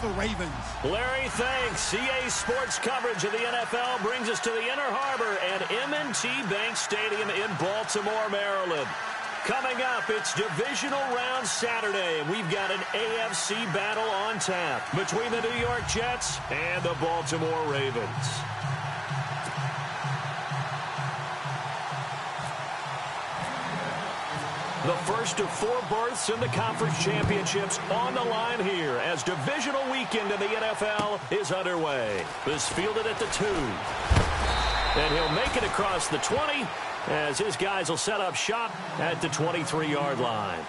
the Ravens. Larry, thanks. EA Sports coverage of the NFL brings us to the Inner Harbor at M&T Bank Stadium in Baltimore, Maryland. Coming up, it's Divisional Round Saturday, and we've got an AFC battle on tap between the New York Jets and the Baltimore Ravens. The first of 4 berths in the conference championships on the line here as divisional weekend in the NFL is underway. This fielded at the 2. And he'll make it across the 20 as his guys will set up shop at the 23-yard line.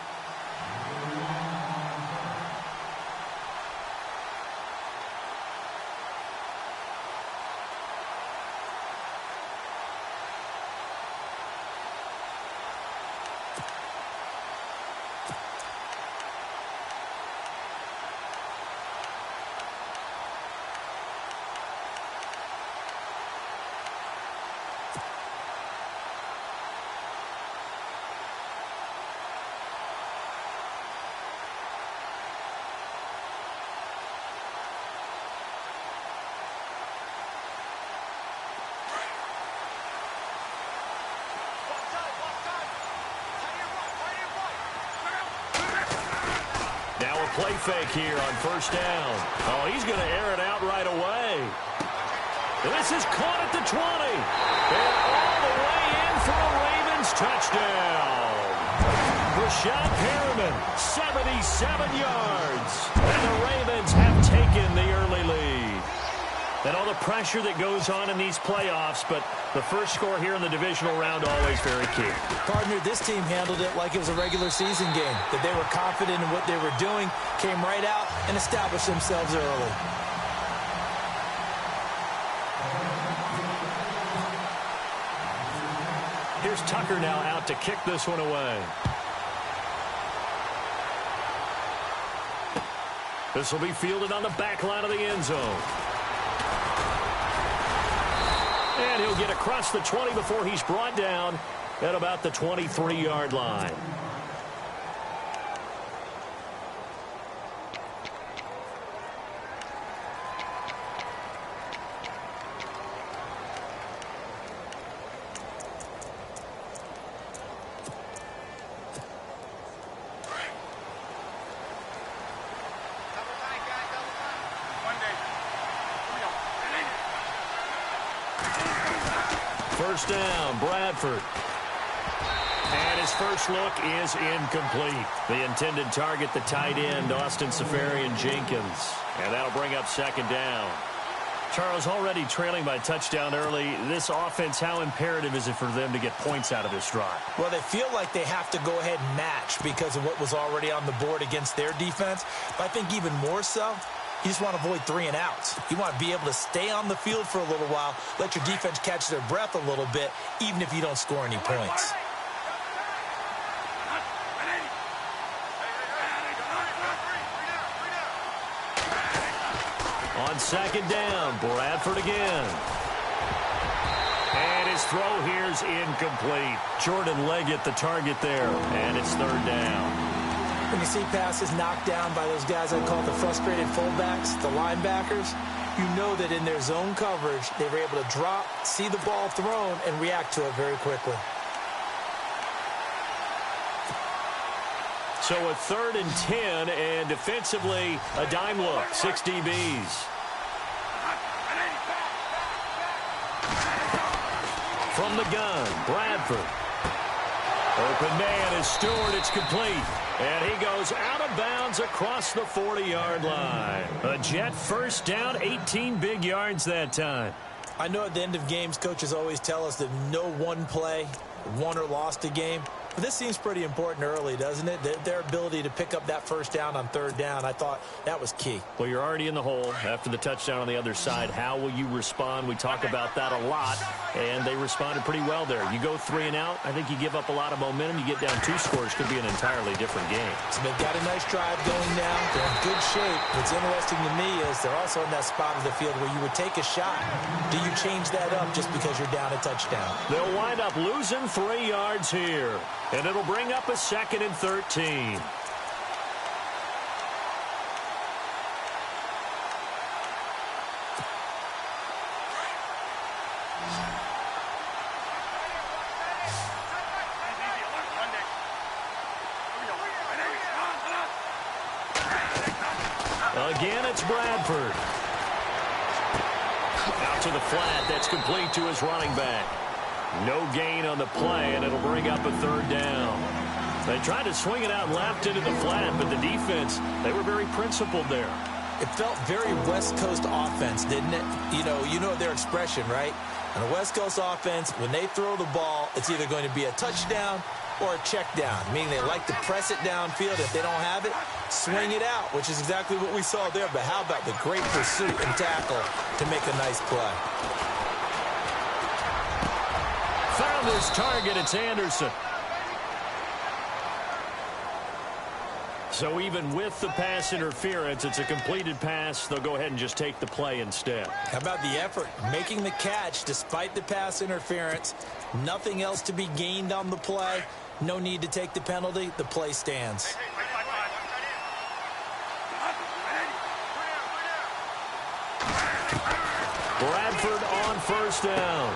Play fake here on first down. Oh, he's going to air it out right away. This is caught at the 20. And all the way in for a Ravens touchdown. Rashad Perriman, 77 yards. And the Ravens have taken the early lead. And all the pressure that goes on in these playoffs, but the first score here in the divisional round always very key. Partner, this team handled it like it was a regular season game, that they were confident in what they were doing, came right out and established themselves early. Here's Tucker now out to kick this one away. This will be fielded on the back line of the end zone. And he'll get across the 20 before he's brought down at about the 23-yard line. First down, Bradford. And his first look is incomplete. The intended target, the tight end, Austin Seferian-Jenkins. And that'll bring up second down. Charles, already trailing by touchdown early. This offense, how imperative is it for them to get points out of this drive? Well, they feel like they have to go ahead and match because of what was already on the board against their defense. But I think even more so, you just want to avoid 3 and outs. You want to be able to stay on the field for a little while, let your defense catch their breath a little bit, even if you don't score any points. On second down, Bradford again. And his throw here's incomplete. Jordan Leggett the target there, and it's third down. When you see passes knocked down by those guys I call the frustrated fullbacks, the linebackers, you know that in their zone coverage, they were able to drop, see the ball thrown, and react to it very quickly. So a 3rd and 10, and defensively, a dime look, 6 DBs. From the gun, Bradford. Open man is Stewart. It's complete. And he goes out of bounds across the 40-yard line. A Jet first down, 18 big yards that time. I know at the end of games, coaches always tell us that no one play won or lost a game. But this seems pretty important early, doesn't it? Their ability to pick up that first down on 3rd down, I thought that was key. Well, you're already in the hole after the touchdown on the other side. How will you respond? We talk about that a lot, and they responded pretty well there. You go 3 and out, I think you give up a lot of momentum. You get down 2 scores, could be an entirely different game. So they've got a nice drive going now. They're in good shape. What's interesting to me is they're also in that spot of the field where you would take a shot. Do you change that up just because you're down a touchdown? They'll wind up losing 3 yards here. And it'll bring up a 2nd and 13. Again, it's Bradford. Out to the flat. That's complete to his running back. No gain on the play, and it'll bring up a third down. They tried to swing it out left into the flat, but the defense, they were very principled there. It felt very West Coast offense, didn't it? You know their expression, right? On a West Coast offense, when they throw the ball, it's either going to be a touchdown or a check down, meaning they like to press it downfield. If they don't have it, swing it out, which is exactly what we saw there. But how about the great pursuit and tackle to make a nice play? Found his target. It's Anderson. So even with the pass interference, it's a completed pass. They'll go ahead and just take the play instead. How about the effort? Making the catch despite the pass interference. Nothing else to be gained on the play. No need to take the penalty. The play stands. Bradford on first down.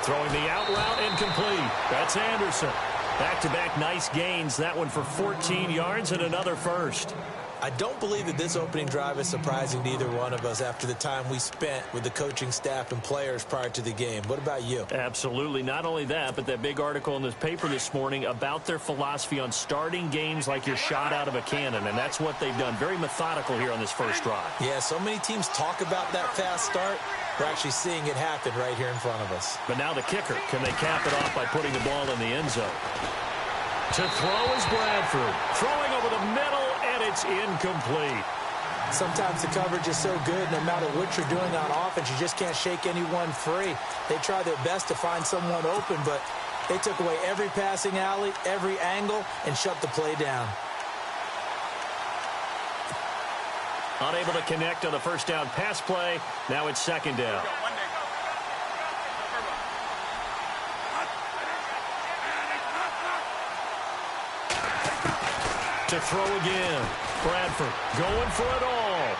Throwing the out route incomplete. That's Anderson. Back-to-back nice gains. That one for 14 yards and another first. I don't believe that this opening drive is surprising to either one of us after the time we spent with the coaching staff and players prior to the game. What about you? Absolutely. Not only that, but that big article in this paper this morning about their philosophy on starting games like you're shot out of a cannon, and that's what they've done. Very methodical here on this first drive. Yeah, so many teams talk about that fast start. We're actually seeing it happen right here in front of us. But now the kicker. Can they cap it off by putting the ball in the end zone? To throw is Bradford. Throwing over the middle, and it's incomplete. Sometimes the coverage is so good, no matter what you're doing on offense, you just can't shake anyone free. They try their best to find someone open, but they took away every passing alley, every angle, and shut the play down. Unable to connect on the first down pass play. Now it's second down. To throw again. Bradford going for it all.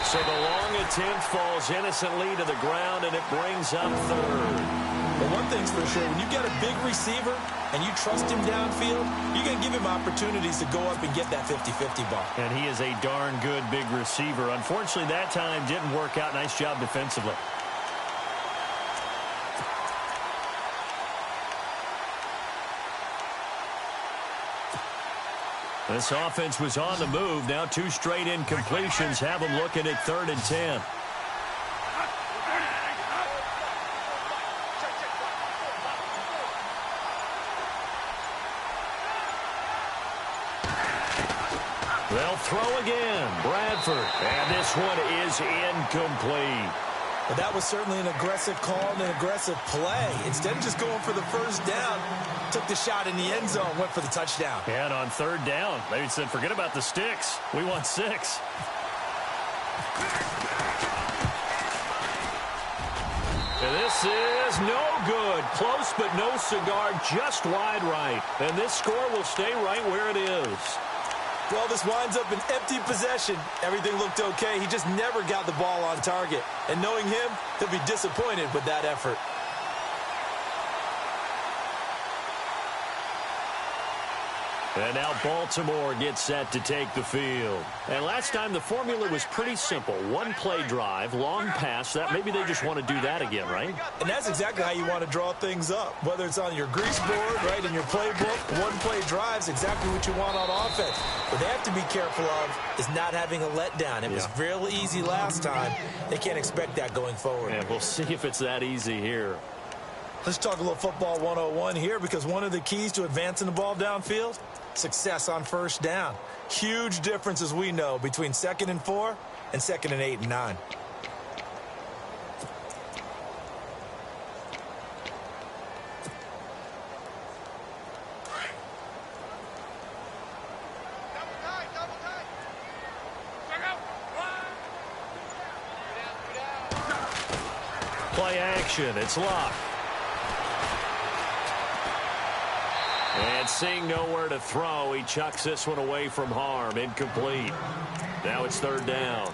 So the long attempt falls innocently to the ground, and it brings up third. But one thing's for sure, when you get a big receiver and you trust him downfield, you're going to give him opportunities to go up and get that 50-50 ball. And he is a darn good big receiver. Unfortunately, that time didn't work out. Nice job defensively. This offense was on the move. Now two straight incompletions have them looking at 3rd and 10. They'll throw again. Bradford. And this one is incomplete. But that was certainly an aggressive call and an aggressive play. Instead of just going for the first down, took the shot in the end zone, went for the touchdown. And on 3rd down, they said, forget about the sticks. We want 6. And this is no good. Close but no cigar, just wide right. And this score will stay right where it is. Well, this winds up an empty possession. Everything looked okay. He just never got the ball on target. And knowing him, he'll be disappointed with that effort. And now Baltimore gets set to take the field. And last time the formula was pretty simple. One play drive, long pass. That maybe they just want to do that again, right? And that's exactly how you want to draw things up. Whether it's on your grease board, right, in your playbook, one play drive's exactly what you want on offense. What they have to be careful of is not having a letdown. It was real easy last time. They can't expect that going forward. And we'll see if it's that easy here. Let's talk a little football 101 here, because one of the keys to advancing the ball downfield, success on first down. Huge difference, as we know, between 2nd and 4 and 2nd and 8 and 9. Play action. It's locked. And seeing nowhere to throw, he chucks this one away from harm. Incomplete. Now it's 3rd down.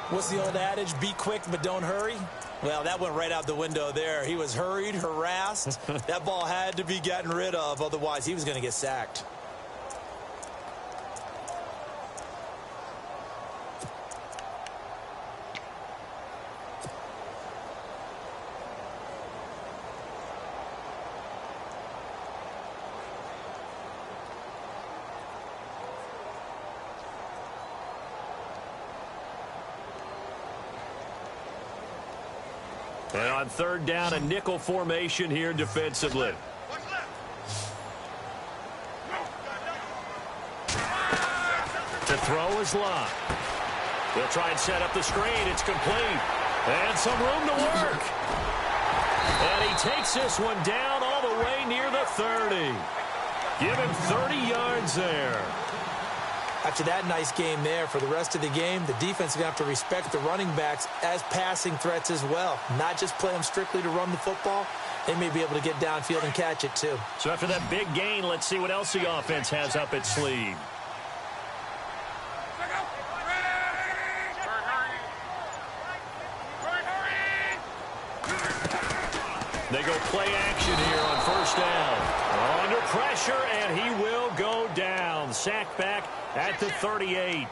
What's the old adage? Be quick, but don't hurry. Well, that went right out the window there. He was hurried, harassed. That ball had to be gotten rid of. Otherwise, he was going to get sacked. And on third down, a nickel formation here defensively. To throw is Locke. He'll try and set up the screen. It's complete. And some room to work. And he takes this one down all the way near the 30. Give him 30 yards there. After that nice game there, for the rest of the game, the defense is going to have to respect the running backs as passing threats as well. Not just play them strictly to run the football. They may be able to get downfield and catch it too. So after that big gain, let's see what else the offense has up its sleeve. They go play action here on first down. Under pressure, and he will go down. Sacked back at the 38.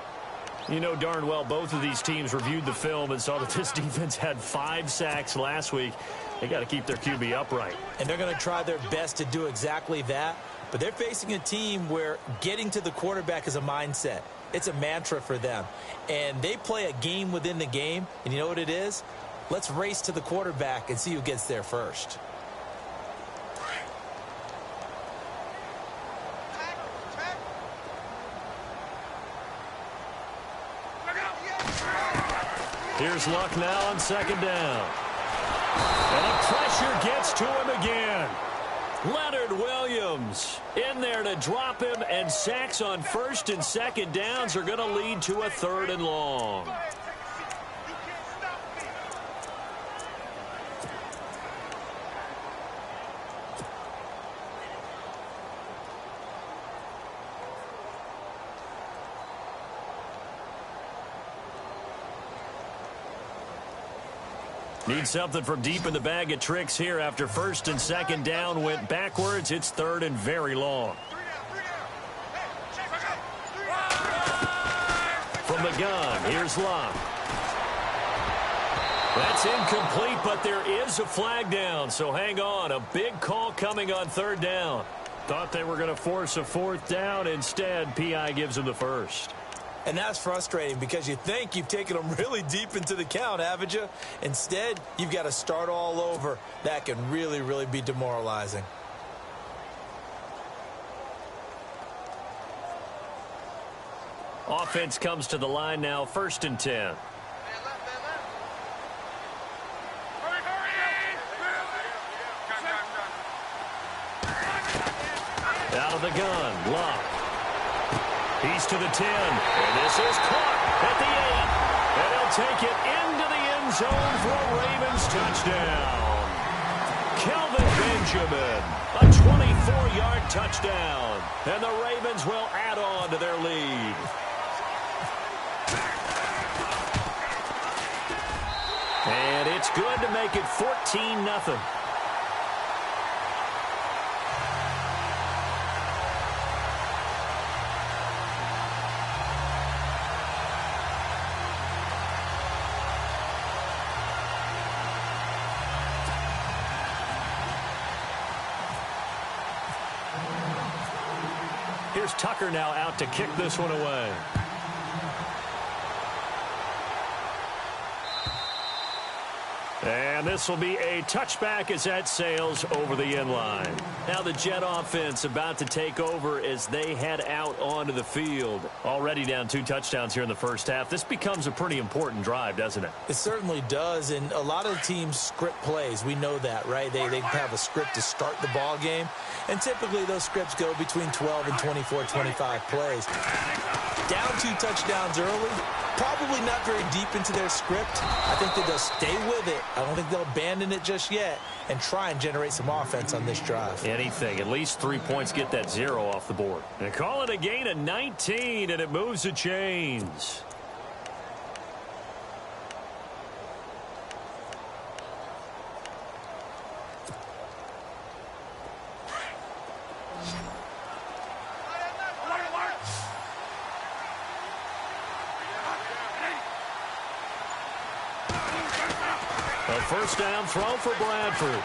You know darn well both of these teams reviewed the film and saw that this defense had 5 sacks last week. They got to keep their QB upright. And they're going to try their best to do exactly that. But they're facing a team where getting to the quarterback is a mindset. It's a mantra for them. And they play a game within the game. And you know what it is? Let's race to the quarterback and see who gets there first. Here's Luck now on second down. And the pressure gets to him again. Leonard Williams in there to drop him, and sacks on first and second downs are going to lead to a third and long. Need something from deep in the bag of tricks here after first and second down went backwards. It's third and very long. From the gun, here's Locke. That's incomplete, but there is a flag down, so hang on. A big call coming on third down. Thought they were going to force a fourth down. Instead, P.I. gives them the first. And that's frustrating because you think you've taken them really deep into the count, haven't you? Instead, you've got to start all over. That can really, really be demoralizing. Offense comes to the line now, first and 10. Out of the gun, Locke. He's to the 10, and this is caught at the 8. And he'll take it into the end zone for a Ravens touchdown. Kelvin Benjamin, a 24-yard touchdown. And the Ravens will add on to their lead. And it's good to make it 14-0. Here's Tucker now out to kick this one away. And this will be a touchback as that sails over the end line. Now the Jet offense about to take over as they head out onto the field. Already down 2 touchdowns here in the first half. This becomes a pretty important drive, doesn't it? It certainly does, and a lot of teams script plays. We know that, right? They have a script to start the ball game, and typically those scripts go between 12 and 24, 25 plays. Down 2 touchdowns early, probably not very deep into their script. I think that they'll stay with it. I don't think they'll abandon it just yet and try and generate some offense on this drive. Anything. At least 3 points, get that 0 off the board. And call it a gain of 19, and it moves the chains. A first down throw for Bradford.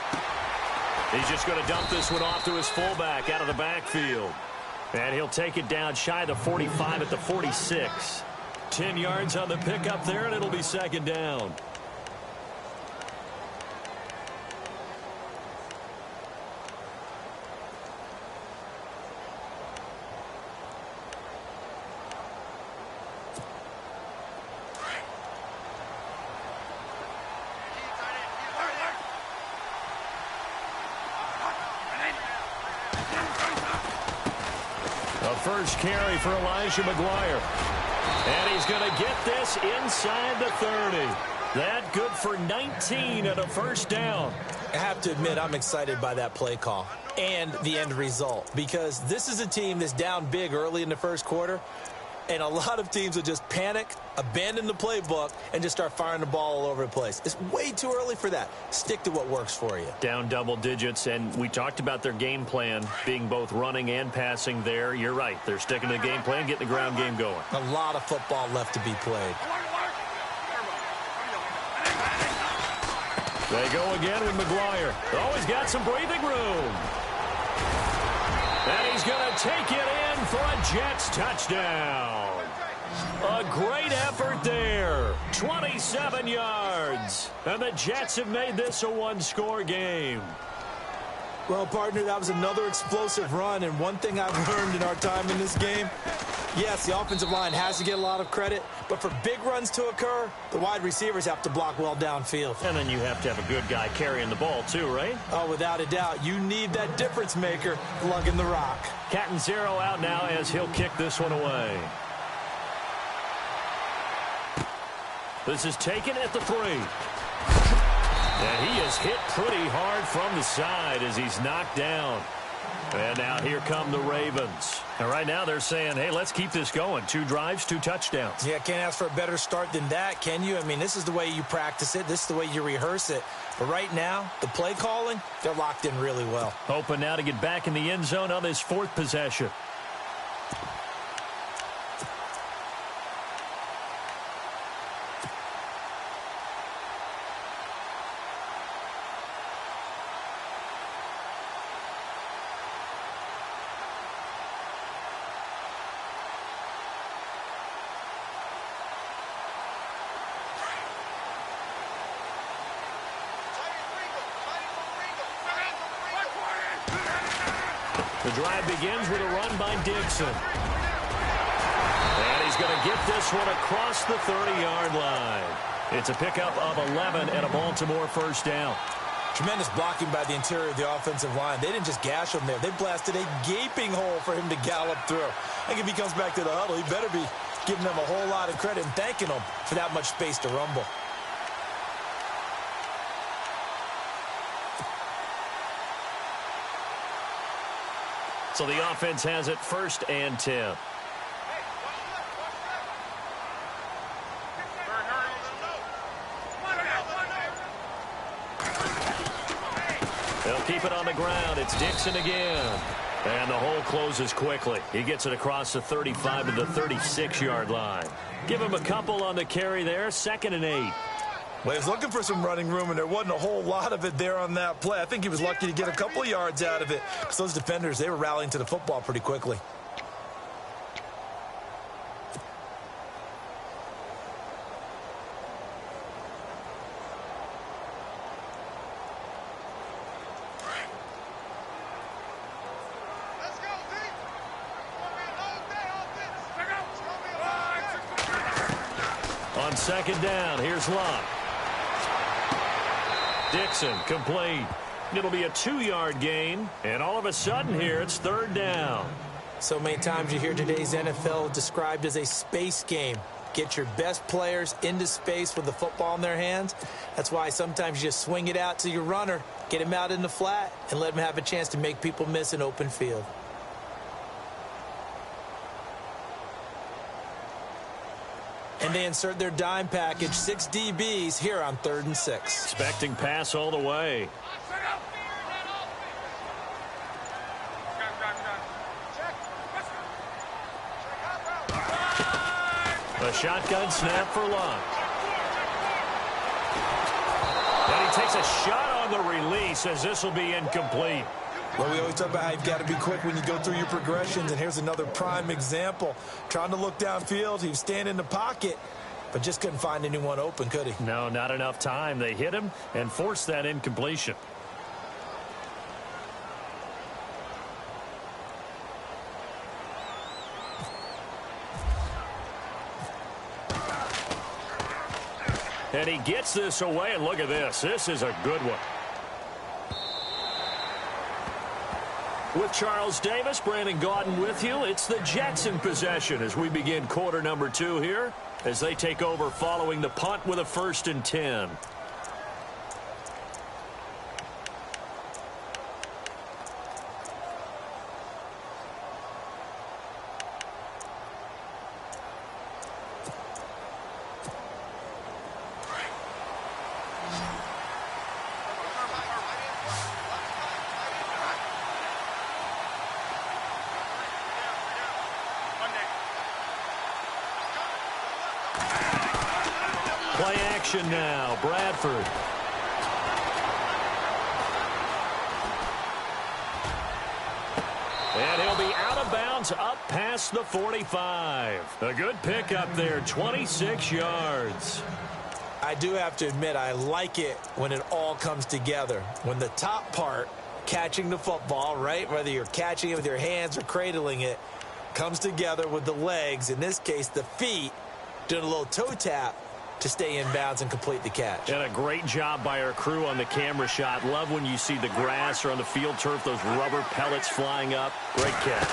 He's just going to dump this one off to his fullback out of the backfield. And he'll take it down shy of the 45 at the 46. 10 yards on the pickup there, and it'll be second down. first carry for Elijah McGuire. And he's going to get this inside the 30. That good for 19 and a first down. I have to admit, I'm excited by that play call and the end result, because this is a team that's down big early in the first quarter, and a lot of teams will just panic, abandon the playbook, and just start firing the ball all over the place. It's way too early for that. Stick to what works for you. Down double digits, and we talked about their game plan being both running and passing there. You're right. They're sticking to the game plan, getting the ground game going. A lot of football left to be played. They go again with McGuire. Always got some breathing room. And he's going to take it in for a Jets touchdown. A great effort there. 27 yards. And the Jets have made this a one-score game. Well, partner, that was another explosive run. And one thing I've learned in our time in this game, yes, the offensive line has to get a lot of credit, but for big runs to occur, the wide receivers have to block well downfield. And then you have to have a good guy carrying the ball too, right? Oh, without a doubt. You need that difference maker lugging the rock. Cat and zero out now as he'll kick this one away. This is taken at the 3. And he is hit pretty hard from the side as he's knocked down. And now here come the Ravens. And right now they're saying, hey, let's keep this going. 2 drives, 2 touchdowns. Yeah, can't ask for a better start than that, can you? I mean, this is the way you practice it. This is the way you rehearse it. But right now, the play calling, they're locked in really well. Hoping now to get back in the end zone on this 4th possession. The drive begins with a run by Dixon. And he's going to get this one across the 30-yard line. It's a pickup of 11 and a Baltimore first down. Tremendous blocking by the interior of the offensive line. They didn't just gash him there. They blasted a gaping hole for him to gallop through. I think if he comes back to the huddle, he better be giving them a whole lot of credit and thanking them for that much space to rumble. So the offense has it 1st and 10. They'll keep it on the ground. It's Dixon again. And the hole closes quickly. He gets it across the 35 to the 36-yard line. Give him a couple on the carry there. 2nd and 8. Well, he was looking for some running room, and there wasn't a whole lot of it there on that play. I think he was lucky to get a couple of yards out of it, because those defenders, they were rallying to the football pretty quickly. On 2nd down, here's Locke. Dixon complete. It'll be a 2-yard gain, and all of a sudden here it's 3rd down. So many times you hear today's NFL described as a space game. Get your best players into space with the football in their hands. That's why sometimes you just swing it out to your runner, get him out in the flat, and let him have a chance to make people miss an open field. And they insert their dime package, 6 DBs here on 3rd and 6. Expecting pass all the way. A shotgun snap for Locke. And he takes a shot on the release as this will be incomplete. Well, we always talk about how you've got to be quick when you go through your progressions, and here's another prime example. Trying to look downfield, he was standing in the pocket, but just couldn't find anyone open, could he? No, not enough time. They hit him and forced that incompletion. And he gets this away, and look at this. This is a good one. With Charles Davis, Brandon Gaudin with you. It's the Jets in possession as we begin quarter number 2 here as they take over following the punt with a 1st and 10. Play action now, Bradford. And he'll be out of bounds up past the 45. A good pickup there, 26 yards. I do have to admit, I like it when it all comes together. When the top part, catching the football, right, whether you're catching it with your hands or cradling it, comes together with the legs, in this case the feet, doing a little toe tap to stay in bounds and complete the catch. And a great job by our crew on the camera shot. Love when you see the grass or on the field turf, those rubber pellets flying up. Great catch.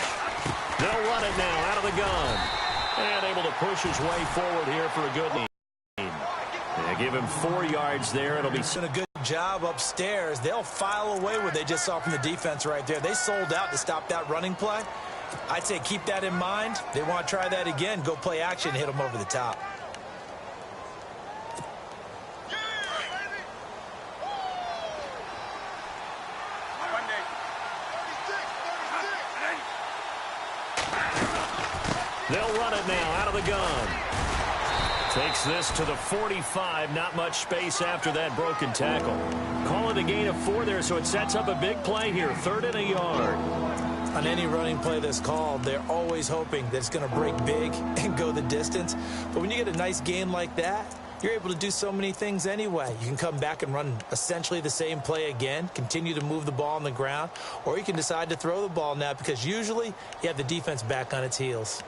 They'll run it now out of the gun. And able to push his way forward here for a good knee. They give him 4 yards there. It'll be a good job upstairs. They'll file away what they just saw from the defense right there. They sold out to stop that running play. I'd say keep that in mind. They want to try that again. Go play action, hit them over the top. They'll run it now out of the gun. Takes this to the 45. Not much space after that broken tackle. Call it a gain of 4 there, so it sets up a big play here. 3rd and a yard. On any running play that's called, they're always hoping that it's going to break big and go the distance. But when you get a nice gain like that, you're able to do so many things anyway. You can come back and run essentially the same play again, continue to move the ball on the ground, or you can decide to throw the ball now because usually you have the defense back on its heels.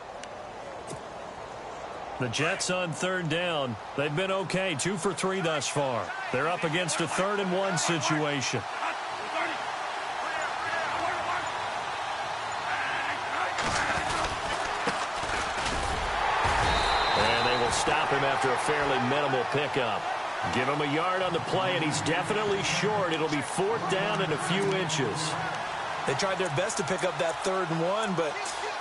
The Jets on 3rd down. They've been okay, 2 for 3 thus far. They're up against a 3rd and 1 situation. And they will stop him after a fairly minimal pickup. Give him a yard on the play, and he's definitely short. It'll be 4th down and a few inches. They tried their best to pick up that 3rd and 1, but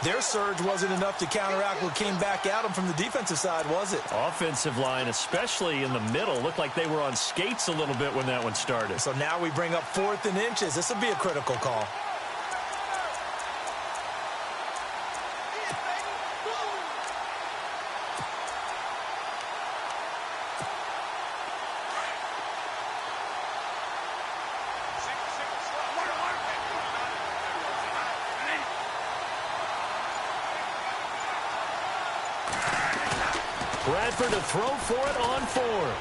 their surge wasn't enough to counteract what came back at them from the defensive side, was it? Offensive line, especially in the middle, looked like they were on skates a little bit when that one started. So now we bring up 4th and inches. This will be a critical call. Bradford to throw for it on 4th.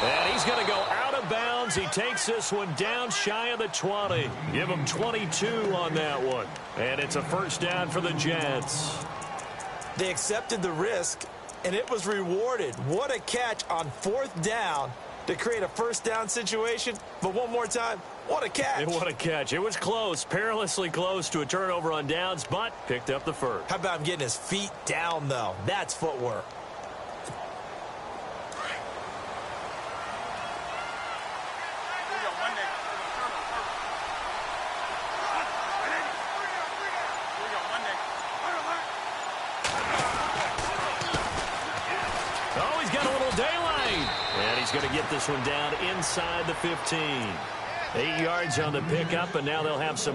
And he's going to go out of bounds. He takes this one down shy of the 20. Give him 22 on that one. And it's a 1st down for the Jets. They accepted the risk, and it was rewarded. What a catch on 4th down to create a 1st down situation. But one more time, what a catch. And what a catch. It was close, perilously close to a turnover on downs, but picked up the 1st. How about him getting his feet down, though? That's footwork. Oh, he's got a little daylight. And he's going to get this one down inside the 15. 8 yards on the pickup, and now they'll have some